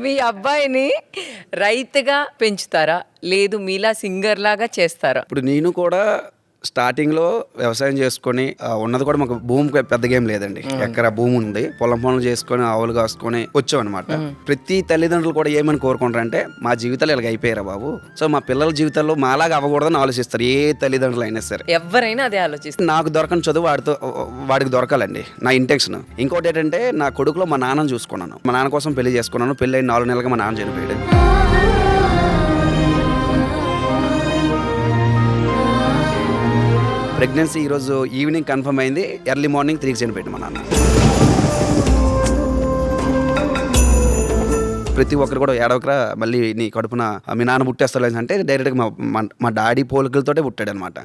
మీ అబ్బాయిని రైతుగా పెంచుతారా, లేదు మీలా సింగర్ లాగా చేస్తారా? ఇప్పుడు నేను కూడా స్టార్టింగ్లో వ్యవసాయం చేసుకొని ఉన్నది కూడా మాకు భూమి పెద్దగా ఏం లేదండి. ఎకరా భూమి ఉంది, పొలం పనులు చేసుకొని ఆవులు కాసుకొని వచ్చామన్నమాట. ప్రతి తల్లిదండ్రులు కూడా ఏమని కోరుకుంటారంటే మా జీవితాలు ఇలాగ అయిపోయారా బాబు, సో మా పిల్లల జీవితాల్లో మాలాగా అవ్వకూడదని ఆలోచిస్తారు ఏ తల్లిదండ్రులు అయినా సరే. ఎవరైనా అదే ఆలోచిస్తారు. నాకు దొరకని చదువు వాడికి దొరకాలండి నా ఇంటెన్షన్. ఇంకోటి ఏంటంటే నా కొడుకులో మా నాన్నని చూసుకున్నాను. మా నాన్న కోసం పెళ్లి చేసుకున్నాను. పెళ్లి అయిన 4 నెలలుగా మా నాన్న చనిపోయాడు. ప్రెగ్నెన్సీ ఈరోజు ఈవినింగ్ కన్ఫర్మ్ అయింది. ఎర్లీ మార్నింగ్ 3కి చనిపోయాడు మా నాన్న. ప్రతి ఒక్కరు కూడా ఏడవకరా మళ్ళీ నీ కడుపున మీ నాన్న పుట్టేస్తారు అంటే డైరెక్ట్గా మా డాడీ పోలికలతోటే పుట్టాడు అనమాట.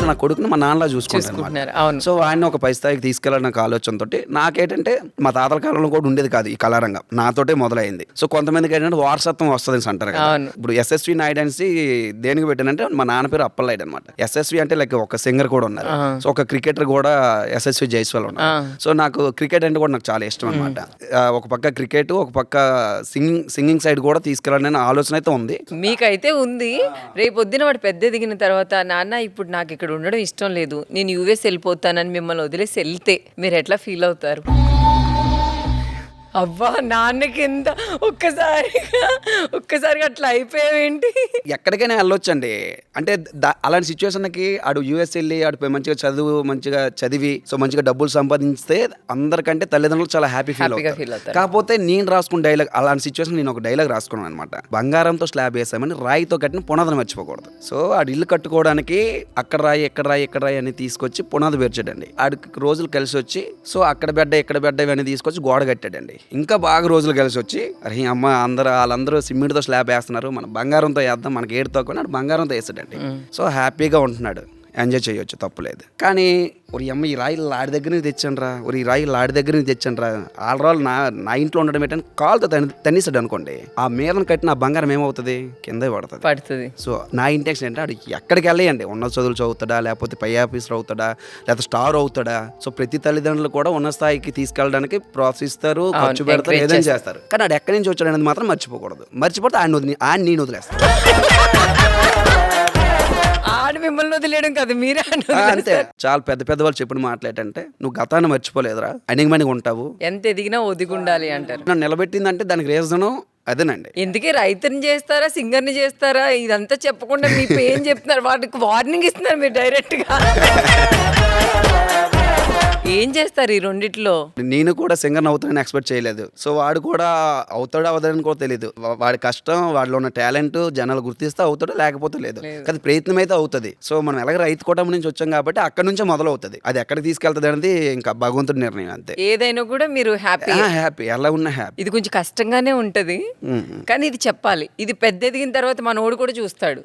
నా కొడుకుని మా నాన్నలా చూసుకుంటున్నారు. సో ఆయన ఒక పై స్థాయికి తీసుకెళ్ళాలని నాకు ఆలోచనతో నాకేంటంటే మా తాతల కాలంలో కూడా ఉండేది కాదు ఈ కళారంగం, నాతోటే మొదలైంది. సో కొంతమందికి ఏంటంటే వారసత్వం వస్తుంది అంటారు కదా. ఇప్పుడు ఎస్ఎస్వి నాయుడు అనేసి దేనికి పెట్టానంటే మా నాన్న పేరు అప్పలనాయుడు అనమాట. ఎస్ఎస్వి అంటే లైక్ ఒక సింగర్ కూడా ఉన్నారు. సో ఒక క్రికెటర్ కూడా ఎస్ఎస్వి జైస్వాల్ ఉన్నారు. సో నాకు క్రికెట్ అంటే కూడా నాకు చాలా ఇష్టం అనమాట. ఒక పక్క క్రికెట్, ఒక పక్క సింగింగ్ సైడ్ కూడా తీసుకెళ్ళాలనే ఆలోచన అయితే ఉంది. మీకైతే ఉంది. రేపు పొద్దున వాడు పెద్ద దిగిన తర్వాత నాన్న ఇప్పుడు నాకు ఇక్కడ ఉండడం ఇష్టం లేదు, నేను యూఎస్ వెళ్ళిపోతానని మిమ్మల్ని వదిలేసి వెళ్తే మీరు ఎట్లా ఫీల్ అవుతారు? అబ్బా నాన్నకి ఎంత ఒక్కసారిగా అట్లా అయిపోయావేంటి? ఎక్కడికైనా వెళ్ళొచ్చండి. అంటే అలాంటి సిచ్యువేషన్కి ఆడు యూఎస్ వెళ్ళి ఆడు మంచిగా చదివి సో మంచిగా డబ్బులు సంపాదించితే అందరికంటే తల్లిదండ్రులు చాలా హ్యాపీ ఫీల్ అవుతారు. కాకపోతే నేను రాసుకున్న డైలాగ్ అలాంటి సిచ్యువేషన్ నేను ఒక డైలాగ్ రాసుకున్నాను అనమాట. బంగారంతో స్లాబ్ వేసామని రాయితో కట్టిన పునాదిని మర్చిపోకూడదు. సో ఆడు ఇల్లు కట్టుకోవడానికి అక్కడ రాయి అని తీసుకొచ్చి పునాది పేర్చాడండి. ఆడికి రోజులు కలిసి వచ్చి సో అక్కడ బెడ్డ ఇక్కడ బెడ్డ ఇవన్నీ తీసుకొచ్చి గోడ కట్టాడండి. ఇంకా బాగా రోజులు కలిసి వచ్చి అరే అమ్మ వాళ్ళందరూ సిమెంట్తో స్లాబ్ వేస్తున్నారు, మన బంగారంతో వేద్దాం, మనకి ఏడుతో కొని బంగారంతో వేసాడండి. సో హ్యాపీగా ఉంటున్నాడు, ఎంజాయ్ చేయొచ్చు, తప్పులేదు. కానీ ఒక అమ్మ ఈ రాయి లాడి దగ్గర నుంచి తెచ్చానరా, ఈ రాయి లాడి దగ్గర నుంచి తెచ్చానరా, ఆల్రాల్ నా ఇంట్లో ఉండడం ఏంటంటే కాలుతో తన్నిస్తాడు అనుకోండి, ఆ మీదను కట్టిన ఆ బంగారం ఏమవుతుంది, కింద పడుతుంది. సో నా ఇంటెన్షన్ ఏంటంటే అడు ఎక్కడికి వెళ్ళండి, ఉన్న చదువులు చదువుతాడా, లేకపోతే పై ఆఫీసర్ అవుతాడా, లేకపోతే స్టార్ అవుతాడా. సో ప్రతి తల్లిదండ్రులు కూడా ఉన్న స్థాయికి తీసుకెళ్ళడానికి ప్రోత్సహిస్తారు, ఖర్చు పెడతారు, ఏదైనా చేస్తారు. కానీ ఆడు ఎక్కడి నుంచి వచ్చాడు అనేది మాత్రం మర్చిపోకూడదు. మర్చిపోతే ఆయన నేను వదిలేస్తాను. ఆడు మిమ్మల్ని వదిలేయడం కాదు, మీరే అంతే. చాలా పెద్ద వాళ్ళు చెప్పిన మాట్లాడంటే నువ్వు గతాన్ని మర్చిపోలేదురా, అణిగిమణిగా ఉంటావు, ఎంత ఎదిగినా ఒదిగుండాలి అంటారు. నన్ను నిలబెట్టిందంటే దానికి రీజను అదేనండి. ఎందుకే రైతుని చేస్తారా, సింగర్ని చేస్తారా, ఇదంతా చెప్పకుండా మీ పేరు చెప్తున్నారు, వాటికి వార్నింగ్ ఇస్తున్నారు మీరు డైరెక్ట్ గా. ఏం చేస్తారు ఈ రెండిట్లో? నేను కూడా సింగర్ అవుతానని ఎక్స్పెక్ట్ చేయలేదు. సో వాడు కూడా అవుతాడో అవదని కూడా తెలియదు. వాడి కష్టం, వాడిలో ఉన్న టాలెంట్ జనాలు గుర్తిస్తే అవుతాడో లేకపోతే లేదు. కానీ ప్రయత్నం అయితే అవుతుంది. సో మనం ఎలాగ రైతు కుటుంబం నుంచి వచ్చాం కాబట్టి అక్కడ నుంచే మొదలవుతుంది. అది ఎక్కడికి తీసుకెళ్తుంది అనేది ఇంకా భగవంతుడి నిర్ణయం అంతే. ఏదైనా కూడా మీరు హ్యాపీ ఎలా ఉన్నా హ్యాపీ. ఇది కొంచెం కష్టంగానే ఉంటది, కానీ ఇది చెప్పాలి. ఇది పెద్ద ఎదిగిన తర్వాత మనోడు కూడా చూస్తాడు.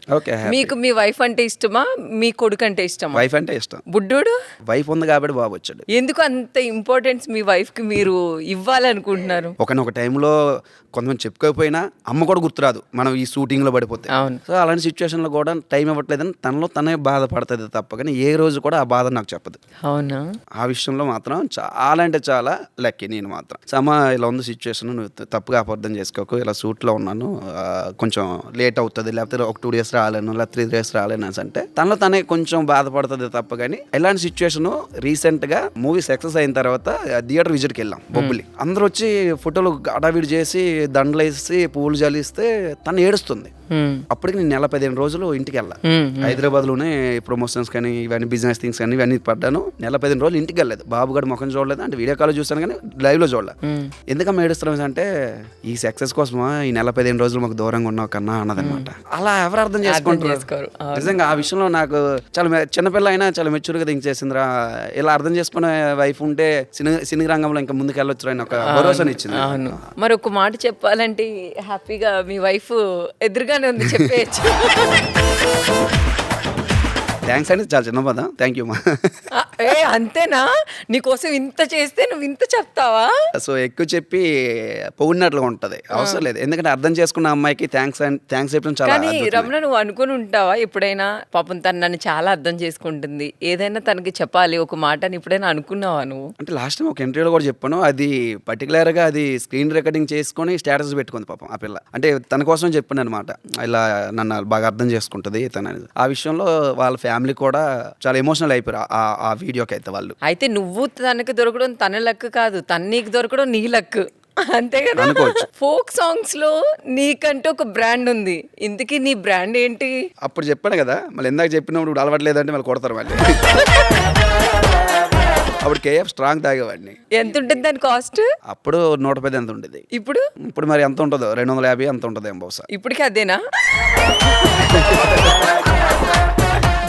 మీకు మీ వైఫ్ అంటే ఇష్టమా, మీ కొడుకు అంటే ఇష్టమా? వైఫ్ అంటే ఇష్టం. బుడ్డోడు వైఫ్ ఉంది కాబట్టి బాబు వచ్చాడు. ఎందుకు అంత ఇంపార్టెన్స్ మీ వైఫ్ కి మీరు ఇవ్వాలనుకుంటున్నారు? ఒక టైంలో కొంతమంది చెప్పుకోకపోయినా అమ్మ కూడా గుర్తురాదు మనం ఈ షూటింగ్ లో పడిపోతే. సో అలాంటి సిచ్యువేషన్ లో కూడా టైం ఇవ్వట్లేదని తనలో తనే బాధపడుతుంది తప్ప, కానీ ఏ రోజు కూడా ఆ బాధ నాకు చెప్పదు. అవునా? ఆ విషయంలో మాత్రం చాలా అంటే చాలా లక్కీ నేను మాత్రం. అమ్మ ఇలా ఉంది సిచ్యువేషన్, నువ్వు తప్పుగా అపార్థం చేసుకోకు, ఇలా షూట్లో ఉన్నాను, కొంచెం లేట్ అవుతుంది, లేకపోతే ఒక 2 days రాలేను, లేకపోతే 3 days రాలేను అంటే తనలో తనే కొంచెం బాధపడుతుంది తప్ప. కానీ ఇలాంటి సిచ్యువేషన్ రీసెంట్ గా మూవీ సక్సెస్ అయిన తర్వాత థియేటర్ విజిట్కి వెళ్ళాం బొబ్బులి. అందరూ వచ్చి ఫోటోలు అడావిడి చేసి దండలేసి పువ్వులు జలిస్తే తను ఏడుస్తుంది. అప్పటికి నేను 15 రోజులు ఇంటికి వెళ్ళా. హైదరాబాద్ లోనే ప్రమోషన్స్ కానీ ఇవన్నీ బిజినెస్ థింగ్స్ కానీ ఇవన్నీ పడ్డాను. 15 రోజులు ఇంటికి వెళ్ళలేదు. బాబు గారు ముఖం చూడలేదు, అంటే వీడియో కాల్ చూస్తాను కానీ లైవ్ లో చూడలేదు. ఎందుకమ్మా ఏడుస్తున్నాం అంటే ఈ సక్సెస్ కోసమా ఈ 15 రోజులు మాకు దూరంగా ఉన్నావు కన్నా అన్నదనమాట. అలా ఎవరు అర్థం చేసుకుంటారు? నిజంగా ఆ విషయంలో నాకు చాలా చిన్నపిల్ల అయినా చాలా మెచ్యూర్ గా థింక్ చేసిందిరా. ఇలా అర్థం చేసుకునే వైఫ్ ఉంటే సినీ రంగంలో ఇంకా ముందుకు వెళ్ళొచ్చు అని ఒక భరోసాని ఇచ్చింది. మరి ఒక మాట చెప్పాలంటే హ్యాపీగా మీ వైఫ్ ఎదురుగానే ఉంది, చెప్పేయచ్చు. థ్యాంక్స్ అండి, చాలా చిన్న పదం. థ్యాంక్ యూ మా. అంతేనా? నీకోసం ఇంత చేస్తే నువ్వు ఇంత చెప్తావా? సో ఎక్కువ చెప్పి పొగిడినట్లుగా ఉంటది, అవసరం లేదు. ఎందుకంటే అర్థం చేసుకున్న అమ్మాయికి థ్యాంక్స్ చెప్పడం చాలా కానీ అద్భుతమే. రమణ, నువ్వు అనుకుని ఉంటావా ఎప్పుడైనా, పాపం తను నన్ను చాలా అర్థం చేసుకుంటుంది, ఏదైనా తనకి చెప్పాలి ఒక మాట అని ఎప్పుడైనా అనుకున్నావా నువ్వు? అంటే లాస్ట్ టైం ఒక ఇంటర్వ్యూలో కూడా చెప్పాను, అది పర్టికులర్ గా అది స్క్రీన్ రికార్డింగ్ చేసుకొని స్టేటస్ పెట్టుకుంది పాపం ఆ పిల్ల. అంటే తన కోసం చెప్పాను అనమాట, ఇలా నన్ను బాగా అర్థం చేసుకుంటది తను అనేది. ఆ విషయంలో వాళ్ళ ఫ్యామిలీ కూడా చాలా ఎమోషనల్ అయిపోయారు ఆ వీడియోకి అయితే వాళ్ళు. అయితే నువ్వు తనకి దొరకడం తన లక్ కాదు, తను నీకు దొరకడం నీ లక్, అంతే కదా? అనుకోవచ్చు. ఫోక్ సాంగ్స్ లో నీకంటూ ఒక బ్రాండ్ ఉంది, ఇంతకీ నీ బ్రాండ్ ఏంటి? అప్పుడు చెప్పాను కదా, మళ్ళీ ఇందాక చెప్పినప్పుడు ఇప్పుడు అలవాట్లేదంటే మళ్ళీ కొడతారు మళ్ళీ. అప్పుడు కేఎఫ్ స్ట్రాంగ్ తాగేవాడిని. ఎంత ఉంటుంది దాని కాస్ట్? అప్పుడు 110 ఎంత ఉండేది, ఇప్పుడు ఇప్పుడు మరి ఎంత ఉంటుందో 250 ఎంత ఉంటుంది ఏం బహుశా. ఇప్పటికి అదేనా?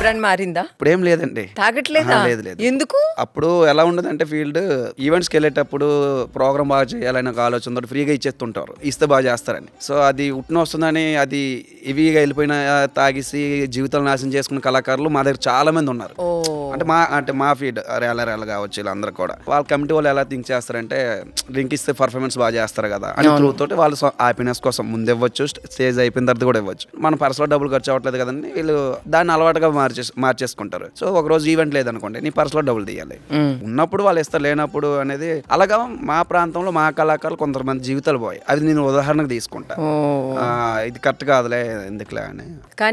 బ్రాండ్ మారిందా? ఇప్పుడు ఏం లేదండి. తాగట్లేదా? లేదు లేదు. ఎందుకు? అప్పుడు ఎలా ఉండదంటే ఫీల్డ్ ఈవెంట్స్కి వెళ్ళేటప్పుడు ప్రోగ్రామ్ బాగా చేయాలని ఒక ఆలోచనతో ఫ్రీగా ఇచ్చేస్తుంటారు, ఇస్తే బాగా చేస్తారని. సో అది ఉట్టిన వస్తుందని అది హెవీగా వెళ్ళిపోయిన తాగిసి జీవితాలు నాశనం చేసుకున్న కళాకారులు మా దగ్గర చాలా మంది ఉన్నారు. అంటే మా ఫీల్డ్ రేల కావచ్చు వీళ్ళందరూ కూడా. వాళ్ళ కమిటీ వాళ్ళు ఎలా థింక్ చేస్తారంటే డ్రింక్ ఇస్తే పర్ఫార్మెన్స్ బాగా చేస్తారు కదా అని త్రూ తోటి వాళ్ళు హ్యాపీనెస్ కోసం ముందు ఇవ్వచ్చు, స్టేజ్ అయిపోయిన తర్వాత కూడా ఇవ్వచ్చు. మన పర్సులో డబ్బులు ఖర్చు అవ్వట్లేదు కదండి, వీళ్ళు దాన్ని అలవాటుగా మార్చేసుకుంటారు. సో ఒక రోజు ఈవెంట్ లేదనుకోండి, నీ పర్సులో డబ్బులు తీయాలి, ఉన్నప్పుడు వాళ్ళు ఇస్తారు, లేనప్పుడు అనేది. అలాగా మా ప్రాంతంలో మా కళాకారులు కొంతమంది జీవితాలు పోయి, అది నేను ఉదాహరణకు తీసుకుంటా. ఇది కరెక్ట్ కాదులే ఎందుకులే అని.